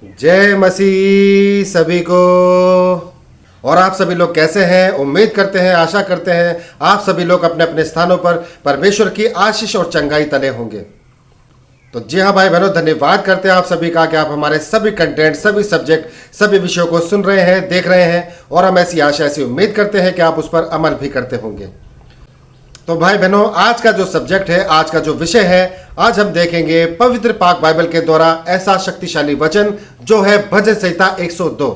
जय मसीह सभी को। और आप सभी लोग कैसे हैं? उम्मीद करते हैं, आशा करते हैं आप सभी लोग अपने अपने स्थानों पर परमेश्वर की आशीष और चंगाई तले होंगे। तो जी हाँ भाई बहनों, धन्यवाद करते हैं आप सभी का कि आप हमारे सभी कंटेंट, सभी सब्जेक्ट, सभी विषयों को सुन रहे हैं, देख रहे हैं, और हम ऐसी आशा, ऐसी उम्मीद करते हैं कि आप उस पर अमल भी करते होंगे। तो भाई बहनों, आज का जो सब्जेक्ट है, आज का जो विषय है, आज हम देखेंगे पवित्र पाक बाइबल के द्वारा ऐसा शक्तिशाली वचन जो है भजन संहिता 102।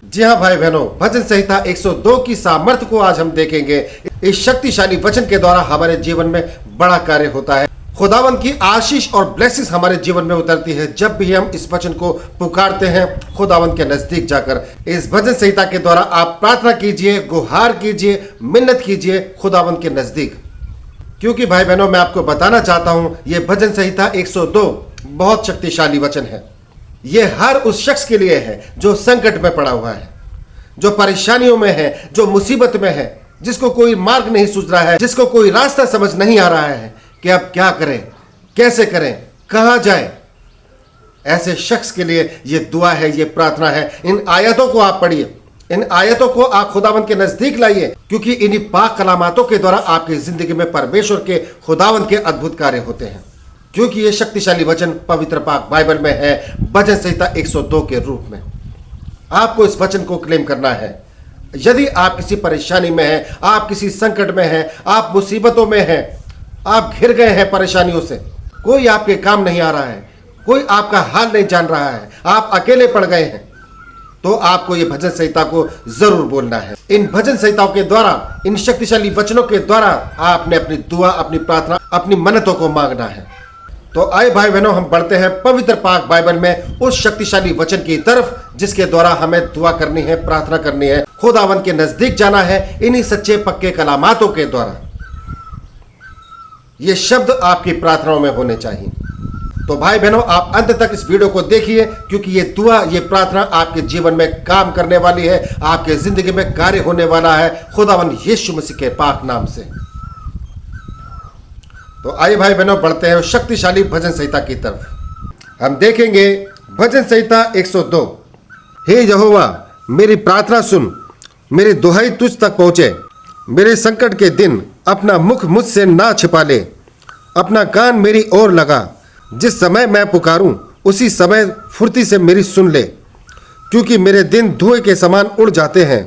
जी हाँ भाई बहनों, भजन संहिता 102 की सामर्थ्य को आज हम देखेंगे। इस शक्तिशाली वचन के द्वारा हमारे जीवन में बड़ा कार्य होता है। खुदावंद की आशीष और ब्लेसिंग्स हमारे जीवन में उतरती है जब भी हम इस वचन को पुकारते हैं खुदावंद के नजदीक जाकर। इस भजन संहिता के द्वारा आप प्रार्थना कीजिए, गुहार कीजिए, मिन्नत कीजिए खुदावंद के नजदीक। क्योंकि भाई बहनों, मैं आपको बताना चाहता हूं, ये भजन संहिता 102 बहुत शक्तिशाली वचन है। ये हर उस शख्स के लिए है जो संकट में पड़ा हुआ है, जो परेशानियों में है, जो मुसीबत में है, जिसको कोई मार्ग नहीं सूझ रहा है, जिसको कोई रास्ता समझ नहीं आ रहा है कि अब क्या करें, कैसे करें, कहां जाएं। ऐसे शख्स के लिए ये दुआ है, ये प्रार्थना है। इन आयतों को आप पढ़िए, इन आयतों को आप खुदावंद के नजदीक लाइए, क्योंकि इन्हीं पाक कलामातों के द्वारा आपकी जिंदगी में परमेश्वर के, खुदावंद के अद्भुत कार्य होते हैं। क्योंकि ये शक्तिशाली वचन पवित्र पाक बाइबल में है भजन संहिता 102 के रूप में। आपको इस वचन को क्लेम करना है। यदि आप किसी परेशानी में हैं, आप किसी संकट में हैं, आप मुसीबतों में हैं, आप घिर गए हैं परेशानियों से, कोई आपके काम नहीं आ रहा है, कोई आपका हाल नहीं जान रहा है, आप अकेले पड़ गए हैं, तो आपको ये भजन संहिता को जरूर बोलना है। इन भजन संहिताओं के द्वारा, इन शक्तिशाली वचनों के द्वारा आपने अपनी दुआ, अपनी प्रार्थना, अपनी मन्नतों को मांगना है। तो आए भाई बहनों, हम बढ़ते हैं पवित्र पाक बाइबल में उस शक्तिशाली वचन की तरफ जिसके द्वारा हमें दुआ करनी है, प्रार्थना करनी है, खुदावंद के नजदीक जाना है। इन्हीं सच्चे पक्के कलामातों के द्वारा ये शब्द आपकी प्रार्थनाओं में होने चाहिए। तो भाई बहनों, आप अंत तक इस वीडियो को देखिए, क्योंकि ये दुआ, ये प्रार्थना आपके जीवन में काम करने वाली है, आपके जिंदगी में कार्य होने वाला है खुदावंद यीशु मसीह के पाक नाम से। तो आइए भाई बहनों, बढ़ते हैं शक्तिशाली भजन संहिता की तरफ। हम देखेंगे भजन संहिता 102। हे यहोवा, मेरी प्रार्थना सुन, मेरी दुहाई तुझ तक पहुंचे। मेरे संकट के दिन अपना मुख मुझसे ना छिपा ले, अपना कान मेरी ओर लगा। जिस समय मैं पुकारूं उसी समय फुर्ती से मेरी सुन ले, क्योंकि मेरे दिन धुएं के समान उड़ जाते हैं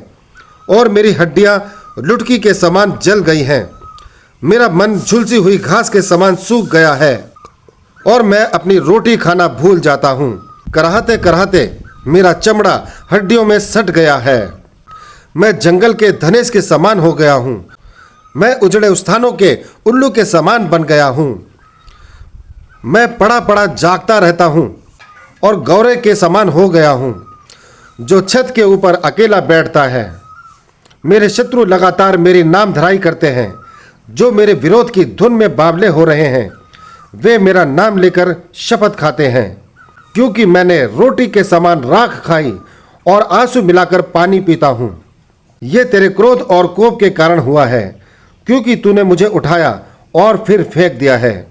और मेरी हड्डियां लुटकी के समान जल गई हैं। मेरा मन झुलसी हुई घास के समान सूख गया है और मैं अपनी रोटी खाना भूल जाता हूँ। कराहते कराहते मेरा चमड़ा हड्डियों में सट गया है। मैं जंगल के धनेश के समान हो गया हूँ। मैं उजड़े स्थानों के उल्लू के समान बन गया हूँ। मैं पड़ा पड़ा जागता रहता हूँ और गौरे के समान हो गया हूँ जो छत के ऊपर अकेला बैठता है। मेरे शत्रु लगातार मेरी नाम धराई करते हैं। जो मेरे विरोध की धुन में बावले हो रहे हैं, वे मेरा नाम लेकर शपथ खाते हैं। क्योंकि मैंने रोटी के समान राख खाई और आंसू मिलाकर पानी पीता हूँ। ये तेरे क्रोध और कोप के कारण हुआ है, क्योंकि तूने मुझे उठाया और फिर फेंक दिया है।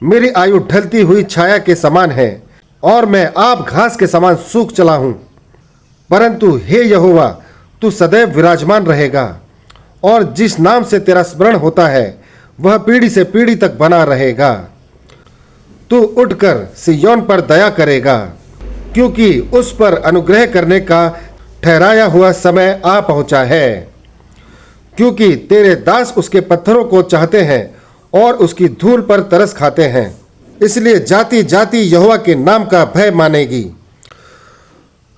मेरी आयु ढलती हुई छाया के समान है और मैं आप घास के समान सूख चला हूँ। परंतु हे यहोवा, तू सदैव विराजमान रहेगा और जिस नाम से तेरा स्मरण होता है वह पीढ़ी से पीढ़ी तक बना रहेगा। तू उठकर सिय्योन पर दया करेगा, क्योंकि उस पर अनुग्रह करने का ठहराया हुआ समय आ पहुंचा है। क्योंकि तेरे दास उसके पत्थरों को चाहते हैं और उसकी धूल पर तरस खाते हैं। इसलिए जाति जाति यहोवा के नाम का भय मानेगी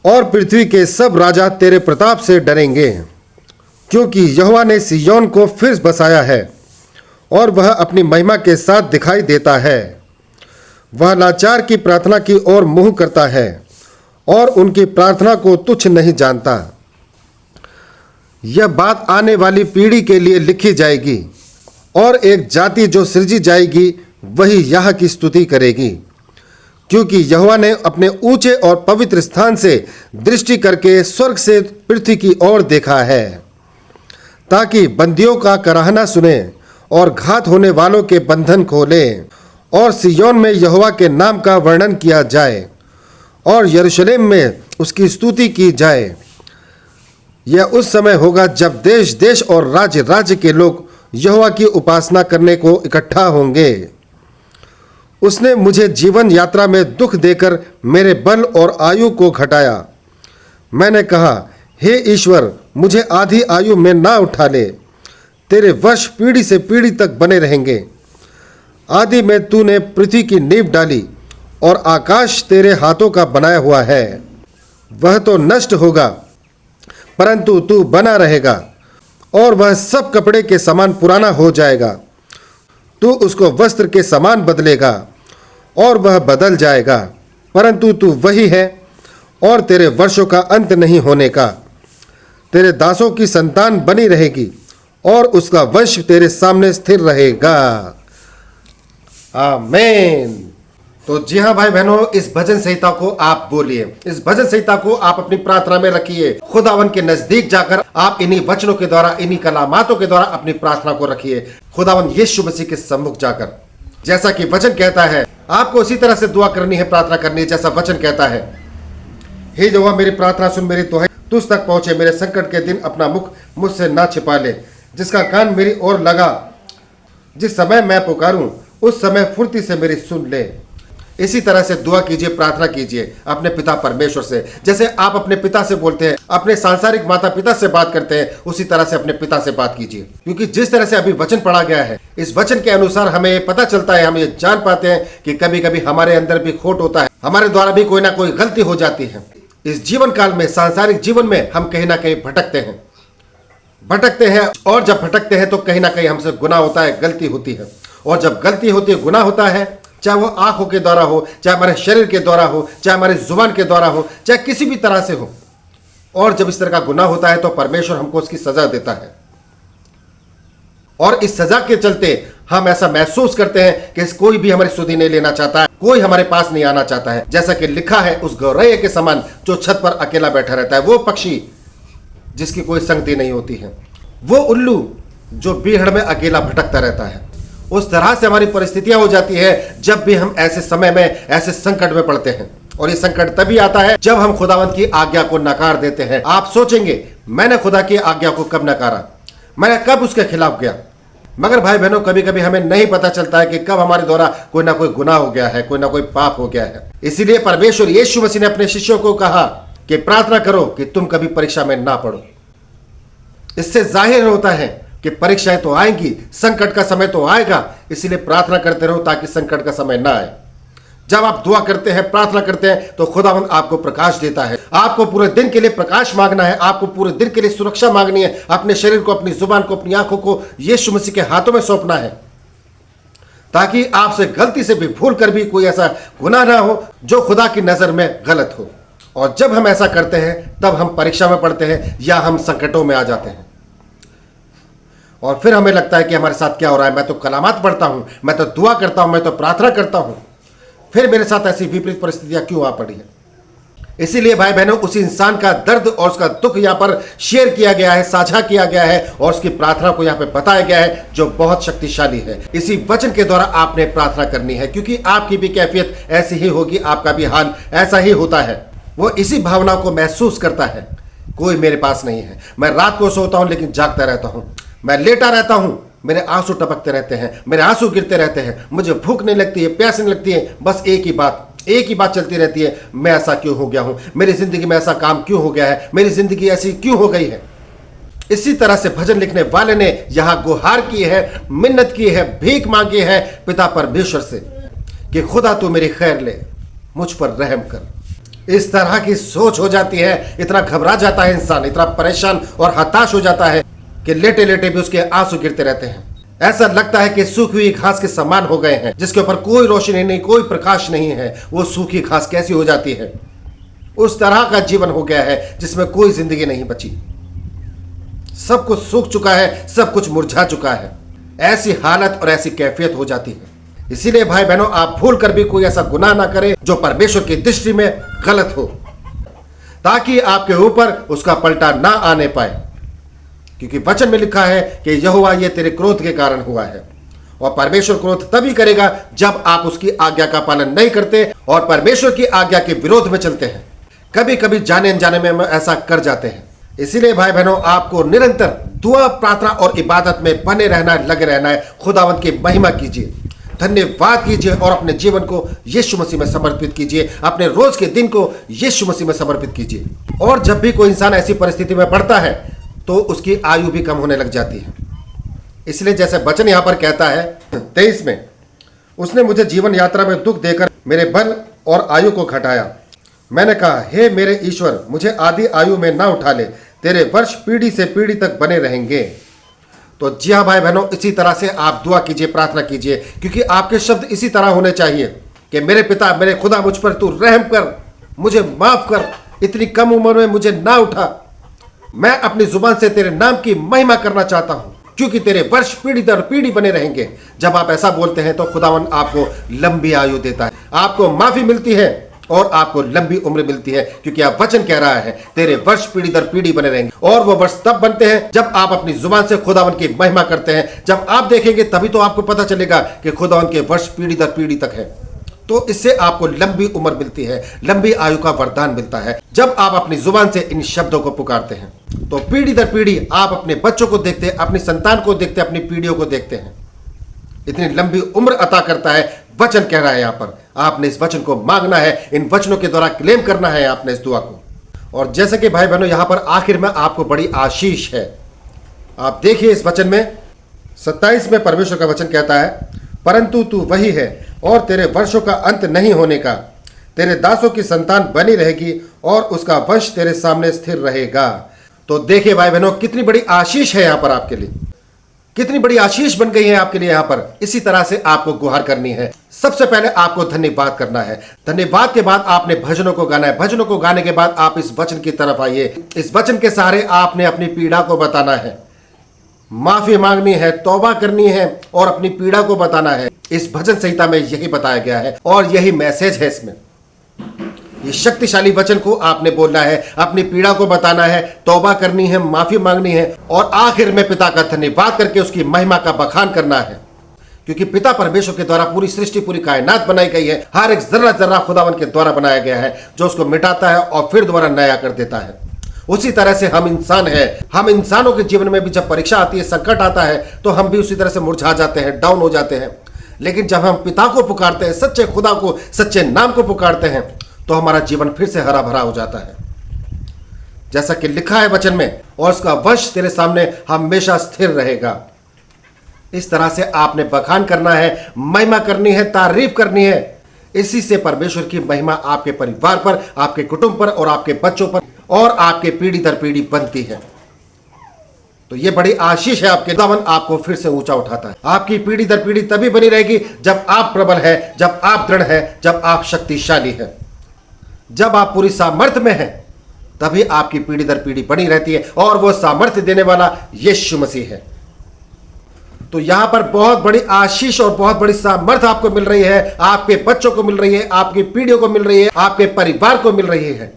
और पृथ्वी के सब राजा तेरे प्रताप से डरेंगे। क्योंकि यहोवा ने सिय्योन को फिर बसाया है और वह अपनी महिमा के साथ दिखाई देता है। वह लाचार की प्रार्थना की ओर मुंह करता है और उनकी प्रार्थना को तुच्छ नहीं जानता। यह बात आने वाली पीढ़ी के लिए लिखी जाएगी और एक जाति जो सृजी जाएगी वही यह की स्तुति करेगी। क्योंकि यहोवा ने अपने ऊंचे और पवित्र स्थान से दृष्टि करके स्वर्ग से पृथ्वी की ओर देखा है, ताकि बंदियों का कराहना सुने और घात होने वालों के बंधन खोले और सिय्योन में यहोवा के नाम का वर्णन किया जाए और यरूशलेम में उसकी स्तुति की जाए। यह उस समय होगा जब देश देश और राज्य राज्य के लोग यहोवा की उपासना करने को इकट्ठा होंगे। उसने मुझे जीवन यात्रा में दुख देकर मेरे बल और आयु को घटाया। मैंने कहा, हे ईश्वर, मुझे आधी आयु में ना उठा ले। तेरे वर्ष पीढ़ी से पीढ़ी तक बने रहेंगे। आदि में तूने पृथ्वी की नींव डाली और आकाश तेरे हाथों का बनाया हुआ है। वह तो नष्ट होगा, परंतु तू बना रहेगा, और वह सब कपड़े के समान पुराना हो जाएगा। तू उसको वस्त्र के समान बदलेगा, और वह बदल जाएगा, परंतु तू वही है, और तेरे वर्षों का अंत नहीं होने का। तेरे दासों की संतान बनी रहेगी, और उसका वंश तेरे सामने स्थिर रहेगा। आमीन। तो जी हाँ भाई बहनों, इस भजन संहिता को आप बोलिए, इस भजन संहिता को आप अपनी प्रार्थना में रखिए। खुदावन के नजदीक जाकर आप इन्हीं वचनों के द्वारा, इन्हीं कलामातों के द्वारा अपनी प्रार्थना को रखिए। खुदावन यीशु मसीह के सम्मुख जाकर, जैसा कि वचन कहता है, आपको उसी तरह से दुआ करनी है, प्रार्थना करनी है जैसा वचन कहता है। हे यहोवा, मेरी प्रार्थना सुन, मेरी दुहाई तुझ तक पहुंचे। मेरे संकट के दिन अपना मुख मुझसे ना छिपा ले। जिसका कान मेरी ओर लगा, जिस समय मैं पुकारूं उस समय फुर्ती से मेरी सुन ले। इसी तरह से दुआ कीजिए, प्रार्थना कीजिए अपने पिता परमेश्वर से। जैसे आप अपने पिता से बोलते हैं, अपने सांसारिक माता पिता से बात करते हैं, उसी तरह से अपने पिता से बात कीजिए। क्योंकि जिस तरह से अभी वचन पढ़ा गया है, इस वचन के अनुसार हमें ये पता चलता है, हम ये जान पाते हैं कि कभी कभी हमारे अंदर भी खोट होता है, हमारे द्वारा भी कोई ना कोई गलती हो जाती है। इस जीवन काल में, सांसारिक जीवन में हम कहीं ना कहीं भटकते हैं, और जब भटकते हैं तो कहीं ना कहीं हमसे गुनाह होता है, गलती होती है। और जब गलती होती है, गुनाह होता है, चाहे वो आंखों के द्वारा हो, चाहे हमारे शरीर के द्वारा हो, चाहे हमारी जुबान के द्वारा हो, चाहे किसी भी तरह से हो, और जब इस तरह का गुनाह होता है तो परमेश्वर हमको उसकी सजा देता है। और इस सजा के चलते हम ऐसा महसूस करते हैं कि कोई भी हमारी सुधि नहीं लेना चाहता है, कोई हमारे पास नहीं आना चाहता है। जैसा कि लिखा है, उस गौरैया के समान जो छत पर अकेला बैठा रहता है, वो पक्षी जिसकी कोई संगति नहीं होती है, वो उल्लू जो बीहड़ में अकेला भटकता रहता है। उस तरह से हमारी परिस्थितियां हो जाती है जब भी हम ऐसे समय में, ऐसे संकट में पड़ते हैं। और ये संकट तभी आता है जब हम खुदावंत की आज्ञा को नकार देते हैं। आप सोचेंगे, मैंने खुदा की आज्ञा को कब नकारा, मैंने कब उसके खिलाफ गया? मगर भाई बहनों, कभी कभी हमें नहीं पता चलता है कि कब हमारे द्वारा कोई ना कोई गुनाह हो गया है, कोई ना कोई पाप हो गया है। इसीलिए परमेश्वर यीशु मसीह ने अपने शिष्यों को कहा कि प्रार्थना करो कि तुम कभी परीक्षा में ना पड़ो। इससे जाहिर होता है कि परीक्षाएं तो आएंगी, संकट का समय तो आएगा, इसीलिए प्रार्थना करते रहो ताकि संकट का समय ना आए। जब आप दुआ करते हैं, प्रार्थना करते हैं, तो खुदावंद आपको प्रकाश देता है। आपको पूरे दिन के लिए प्रकाश मांगना है, आपको पूरे दिन के लिए सुरक्षा मांगनी है। अपने शरीर को, अपनी जुबान को, अपनी आंखों को यीशु मसीह के हाथों में सौंपना है, ताकि आपसे गलती से भी, भूल कर भी कोई ऐसा गुनाह ना हो जो खुदा की नजर में गलत हो। और जब हम ऐसा करते हैं तब हम परीक्षा में पड़ते हैं या हम संकटों में आ जाते हैं। और फिर हमें लगता है कि हमारे साथ क्या हो रहा है। मैं तो कलामात पढ़ता हूं, मैं तो दुआ करता हूं, मैं तो प्रार्थना करता हूं, फिर मेरे साथ ऐसी विपरीत परिस्थितियां क्यों आ पड़ी है? इसीलिए भाई बहनों, उसी इंसान का दर्द और उसका दुख यहाँ पर शेयर किया गया है, साझा किया गया है, और उसकी प्रार्थना को यहाँ पे बताया गया है जो बहुत शक्तिशाली है। इसी वचन के द्वारा आपने प्रार्थना करनी है, क्योंकि आपकी भी कैफियत ऐसी ही होगी, आपका भी हाल ऐसा ही होता है। वो इसी भावना को महसूस करता है, कोई मेरे पास नहीं है। मैं रात को सोता हूं लेकिन जागता रहता हूं, मैं लेटा रहता हूं, मेरे आंसू टपकते रहते हैं, मेरे आंसू गिरते रहते हैं, मुझे भूख नहीं लगती है, प्यास नहीं लगती है, बस एक ही बात चलती रहती है, मैं ऐसा क्यों हो गया हूं, मेरी जिंदगी में ऐसा काम क्यों हो गया है, मेरी जिंदगी ऐसी क्यों हो गई है। इसी तरह से भजन लिखने वाले ने यहां गुहार की है, मिन्नत की है, भीख मांगी है पिता परमेश्वर से कि खुदा तू मेरी खैर ले, मुझ पर रहम कर। इस तरह की सोच हो जाती है, इतना घबरा जाता है इंसान, इतना परेशान और हताश हो जाता है कि लेटे लेटे भी उसके आंसू गिरते रहते हैं। ऐसा लगता है कि सूखी हुई घास के समान हो गए हैं, जिसके ऊपर कोई रोशनी नहीं, कोई प्रकाश नहीं है। वो सूखी घास कैसी हो जाती है? उस तरह का जीवन हो गया है जिसमें कोई जिंदगी नहीं बची, सब कुछ सूख चुका है, सब कुछ मुरझा चुका है। ऐसी हालत और ऐसी कैफियत हो जाती है। इसीलिए भाई बहनों, आप भूल कर भी कोई ऐसा गुनाह ना करें जो परमेश्वर की दृष्टि में गलत हो, ताकि आपके ऊपर उसका पलटा ना आने पाए। क्योंकि वचन में लिखा है कि यहोवा ये तेरे क्रोध के कारण हुआ है, और परमेश्वर क्रोध तभी करेगा जब आप उसकी आज्ञा का पालन नहीं करते और परमेश्वर की आज्ञा के विरोध में चलते हैं। कभी कभी जाने अनजाने में हम ऐसा कर जाते हैं। इसीलिए भाई बहनों, आपको निरंतर दुआ, प्रार्थना और इबादत में बने रहना है, लगे रहना है। खुदावंत की महिमा कीजिए, धन्यवाद कीजिए और अपने जीवन को यीशु मसीह में समर्पित कीजिए। अपने रोज के दिन को यीशु मसीह में समर्पित कीजिए। और जब भी कोई इंसान ऐसी परिस्थिति में पड़ता है तो उसकी आयु भी कम होने लग जाती है। इसलिए जैसे वचन यहाँ पर कहता है 23 में, उसने मुझे जीवन यात्रा में दुख देकर मेरे बल और आयु को घटाया। मैंने कहा, हे मेरे ईश्वर, मुझे आधी आयु में ना उठा ले, तेरे वर्ष पीढ़ी से पीढ़ी तक बने रहेंगे। तो जी हाँ भाई बहनों, इसी तरह से आप दुआ कीजिए, प्रार्थना कीजिए, क्योंकि आपके शब्द इसी तरह होने चाहिए कि मेरे पिता, मेरे खुदा, मुझ पर तू रहम कर, मुझे माफ कर, इतनी कम उम्र में मुझे ना उठा। मैं अपनी जुबान से तेरे नाम की महिमा करना चाहता हूँ, क्योंकि तेरे वर्ष पीढ़ी दर पीढ़ी बने रहेंगे। जब आप ऐसा बोलते हैं तो खुदावन आपको लंबी आयु देता है, आपको माफी मिलती है और आपको लंबी उम्र मिलती है, क्योंकि आप वचन कह रहा है तेरे वर्ष पीढ़ी दर पीढ़ी बने रहेंगे। और वो वर्ष तब बनते हैं जब आप अपनी जुबान से खुदावन की महिमा करते हैं। जब आप देखेंगे तभी तो आपको पता चलेगा कि खुदावन के वर्ष पीढ़ी दर पीढ़ी तक है। तो इससे आपको लंबी उम्र मिलती है, लंबी आयु का वरदान मिलता है जब आप अपनी जुबान से इन शब्दों को पुकारते हैं। तो पीढ़ी दर पीढ़ी आप अपने बच्चों को देखते हैं, अपनी संतान को देखते हैं, अपनी पीढ़ियों को देखते हैं। इतनी लंबी उम्र अता करता है। वचन कह रहा है यहाँ पर, आपने इस वचन को मांगना है, इन वचनों के द्वारा क्लेम करना है आपने इस दुआ को। और जैसे कि भाई बहनों, यहाँ पर आखिर में आपको बड़ी आशीष है। आप देखिए इस वचन में 27 में परमेश्वर का वचन कहता है, परंतु तू वही है और तेरे वर्षों का अंत नहीं होने का, तेरे दासों की संतान बनी रहेगी और उसका वंश तेरे सामने स्थिर रहेगा। तो देखिए भाई बहनों, कितनी बड़ी आशीष है यहाँ पर आपके लिए, कितनी बड़ी आशीष बन गई है आपके लिए। यहाँ पर इसी तरह से आपको गुहार करनी है। सबसे पहले आपको धन्यवाद करना है। धन्यवाद के बाद आपने भजनों को गाना है। भजनों को गाने के बाद आप इस वचन की तरफ आइए। इस वचन के सहारे आपने अपनी पीड़ा को बताना है, माफी मांगनी है, तौबा करनी है और अपनी पीड़ा को बताना है। इस भजन संहिता में यही बताया गया है और यही मैसेज है इसमें। ये शक्तिशाली वचन को आपने बोलना है, अपनी पीड़ा को बताना है, तौबा करनी है, माफी मांगनी है और आखिर में पिता का धन्यवाद करके उसकी महिमा का बखान करना है। क्योंकि पिता परमेश्वर के द्वारा पूरी सृष्टि, पूरी कायनात बनाई गई है। हर एक जर्रा जर्रा खुदावन के द्वारा बनाया गया है, जो उसको मिटाता है और फिर दोबारा नया कर देता है। उसी तरह से हम इंसान हैं। हम इंसानों के जीवन में भी जब परीक्षा आती है, संकट आता है, तो हम भी उसी तरह से मुरझा जाते हैं, डाउन हो जाते हैं। लेकिन जब हम पिता को पुकारते हैं, सच्चे खुदा को, सच्चे नाम को पुकारते हैं, तो हमारा जीवन फिर से हरा भरा हो जाता है। जैसा कि लिखा है वचन में, और उसका वंश तेरे सामने हमेशा स्थिर रहेगा। इस तरह से आपने बखान करना है, महिमा करनी है, तारीफ करनी है। इसी से परमेश्वर की महिमा आपके परिवार पर, आपके कुटुंब पर और आपके बच्चों पर और आपके पीढ़ी दर पीढ़ी बनती है। तो ये बड़ी आशीष है आपके। खुदावन आपको फिर से ऊंचा उठाता है। आपकी पीढ़ी दर पीढ़ी तभी बनी रहेगी जब आप प्रबल है, जब आप दृढ़ है, जब आप शक्तिशाली है, जब आप पूरी सामर्थ्य में हैं, तभी आपकी पीढ़ी दर पीढ़ी बनी रहती है। और वो सामर्थ्य देने वाला यीशु मसीह है। तो यहां पर बहुत बड़ी आशीष और बहुत बड़ी सामर्थ्य आपको मिल रही है, आपके बच्चों को मिल रही है, आपकी पीढ़ियों को मिल रही है, आपके परिवार को मिल रही है।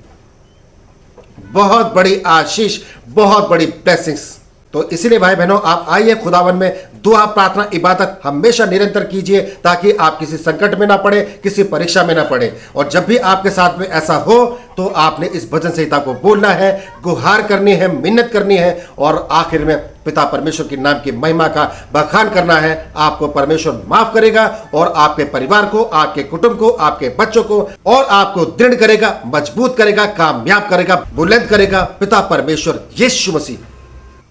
बहुत बड़ी आशीष, बहुत बड़ी ब्लेसिंग्स। तो इसलिए भाई बहनों, आप आइए खुदावन में दुआ, प्रार्थना, इबादत हमेशा निरंतर कीजिए, ताकि आप किसी संकट में ना पड़े, किसी परीक्षा में ना पड़े। और जब भी आपके साथ में ऐसा हो तो आपने इस भजन संहिता को बोलना है, गुहार करनी है, मिन्नत करनी है और आखिर में पिता परमेश्वर के नाम की महिमा का बखान करना है। आपको परमेश्वर माफ करेगा और आपके परिवार को, आपके कुटुंब को, आपके बच्चों को और आपको दृढ़ करेगा, मजबूत करेगा, कामयाब करेगा, बुलंद करेगा पिता परमेश्वर यीशु मसीह।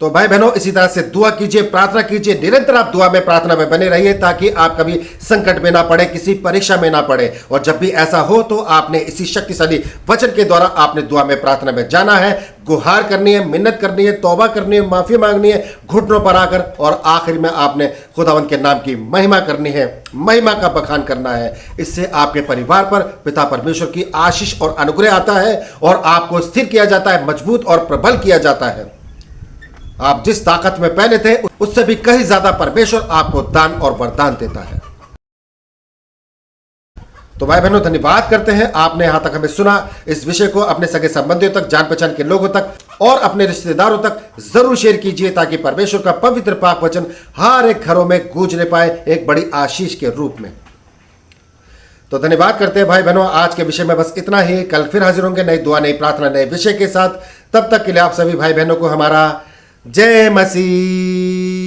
तो भाई बहनों, इसी तरह से दुआ कीजिए, प्रार्थना कीजिए। निरंतर आप दुआ में, प्रार्थना में बने रहिए, ताकि आप कभी संकट में ना पड़े, किसी परीक्षा में ना पड़े। और जब भी ऐसा हो तो आपने इसी शक्तिशाली वचन के द्वारा आपने दुआ में, प्रार्थना में जाना है, गुहार करनी है, मिन्नत करनी है, तौबा करनी है, माफी मांगनी है घुटनों पर आकर, और आखिर में आपने खुदावंत के नाम की महिमा करनी है, महिमा का बखान करना है। इससे आपके परिवार पर पिता परमेश्वर की आशीष और अनुग्रह आता है और आपको स्थिर किया जाता है, मजबूत और प्रबल किया जाता है। आप जिस ताकत में पहले थे उससे भी कहीं ज्यादा परमेश्वर आपको दान और वरदान देता है। तो भाई बहनों धन्यवाद करते हैं आपने यहां तक हमें सुना। इस विषय को अपने सगे संबंधियों तक, जान पहचान के लोगों तक और अपने रिश्तेदारों तक जरूर शेयर कीजिए ताकि परमेश्वर का पवित्र पाक वचन हर एक घरों में गूंजने पाए एक बड़ी आशीष के रूप में। तो धन्यवाद करते हैं भाई बहनों। आज के विषय में बस इतना ही। कल फिर हाजिर होंगे नई दुआ, नई प्रार्थना, नए विषय के साथ। तब तक के लिए आप सभी भाई बहनों को हमारा जय मसीह।